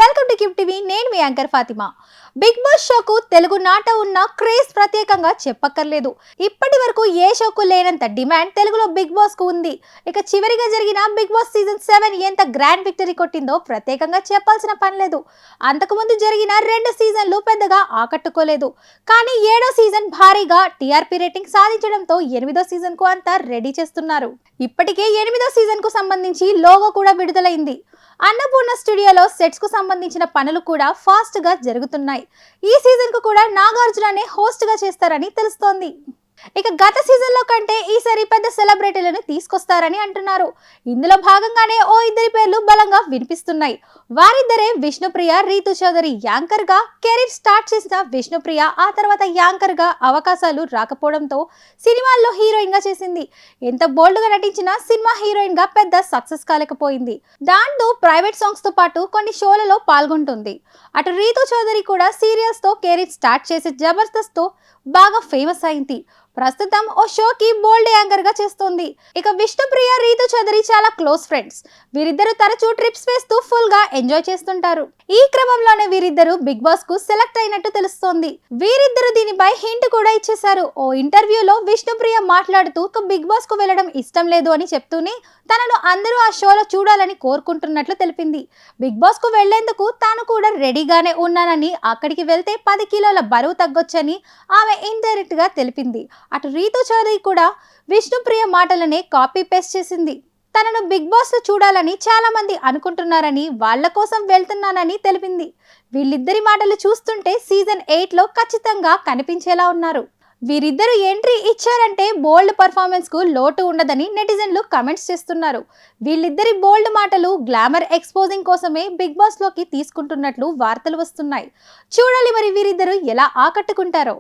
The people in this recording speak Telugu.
వెల్కమ్ టు కిప్ టీవీ. నేను మీ యాంకర్ ఫాతిమా. బిగ్ బాస్ షోకు తెలుగు నాట ఉన్న క్రేజ్ ప్రత్యేకంగా చెప్పక్కర్లేదు. ఇప్పటి వరకు ఏ షోకు లేనంత డిమాండ్ తెలుగులో బిగ్ బాస్ కు ఉంది. ఇక చివరిగా జరిగిన బిగ్ బాస్ సీజన్ 7 ఎంత గ్రాండ్ విక్టరీ కొట్టిందో ప్రత్యేకంగా చెప్పాల్సిన పని లేదు. అంతకుముందు జరిగిన 2 సీజన్లు పెద్దగా ఆకట్టుకోలేదు. కానీ 7వ సీజన్ భారీగా టీఆర్పీ రేటింగ్ సాధించడంతో 8వ సీజన్ కు అంతా రెడీ చేస్తున్నారు. ఇప్పటికే 8వ సీజన్ కు సంబంధించి లోగో కూడా విడుదలైంది. అన్నపూర్ణ స్టూడియోలో సెట్స్ కు సంబంధించిన పనులు కూడా ఫాస్ట్ గా జరుగుతున్నాయి. ఈ సీజన్ కు కూడా నాగార్జుననే హోస్ట్ గా చేస్తారని తెలుస్తోంది. ఇక గత సీజన్ లో కంటే ఈసారి పెద్ద సెలబ్రిటీలను తీసుకొస్తారని అంటున్నారు. ఇందులో భాగంగానే ఓ ఇద్దరి పేర్లు బలంగా వినిపిస్తున్నాయి. వారిద్దరే విష్ణుప్రియ, రీతు చౌదరి. యాంకర్ గా కెరీర్ స్టార్ట్ చేసిన విష్ణుప్రియ ఆ తర్వాత యాంకర్ గా అవకాశాలు రాకపోవడంతో సినిమాల్లో హీరోయిన్ గా చేసింది. ఎంత బోల్డ్ గా నటించినా సినిమా హీరోయిన్ గా పెద్ద సక్సెస్ కాలేకపోయింది. దాంతో ప్రైవేట్ సాంగ్స్ తో పాటు కొన్ని షోలలో పాల్గొంటుంది. అటు రీతు చౌదరి కూడా సీరియల్స్ తో కెరీర్ స్టార్ట్ చేసి జబర్దస్త్ తో బాగా ఫేమస్ అయింది. ప్రస్తుతం ఓ షోకి బోల్డ్ యాంకర్ గా చేస్తోంది. ఇక విష్ణుప్రియ, రీతు చౌదరి చాలా క్లోజ్ ఫ్రెండ్స్. వీరిద్దరు తరచూ ట్రిప్స్ వేస్తూ ఫుల్ గా ఎంజాయ్ చేస్తుంటారు. ఈ క్రమంలోనే వీరిద్దరు బిగ్ బాస్ కు సెలెక్ట్ అయినట్టు తెలుస్తోంది. వీరిద్దరు దీనిపై హింట్ కూడా ఇచ్చేశారు. ఓ ఇంటర్వ్యూలో విష్ణుప్రియ మాట్లాడుతూ బిగ్ బాస్ కు వెళ్లడం ఇష్టం లేదు అని చెప్తూనే తనను అందరూ ఆ షోలో చూడాలని కోరుకుంటున్నట్లు తెలిపింది. బిగ్ బాస్ కు వెళ్లేందుకు తాను కూడా రెడీగానే ఉన్నానని, అక్కడికి వెళ్తే 10 కిలోల బరువు తగ్గొచ్చని ఆమె ఇండైరెక్ట్ గా తెలిపింది. అటు రీతు చౌదరి కూడా విష్ణుప్రియ మాటలనే కాపీ పేస్ట్ చేసింది. తనను బిగ్ బాస్ లో చూడాలని చాలా మంది అనుకుంటున్నారని, వాళ్ళ కోసం వెళ్తున్నానని తెలిపింది. వీళ్ళిద్దరి మాటలు చూస్తుంటే సీజన్ 8 లో ఖచ్చితంగా కనిపించేలా ఉన్నారు. వీరిద్దరు ఎంట్రీ ఇచ్చారంటే బోల్డ్ పర్ఫార్మెన్స్ కు లోటు ఉండదని నెటిజన్లు కమెంట్స్ చేస్తున్నారు. వీళ్ళిద్దరి బోల్డ్ మాటలు గ్లామర్ ఎక్స్పోజింగ్ కోసమే బిగ్ బాస్ లోకి తీసుకుంటున్నట్లు వార్తలు వస్తున్నాయి. చూడాలి మరి వీరిద్దరు ఎలా ఆకట్టుకుంటారో.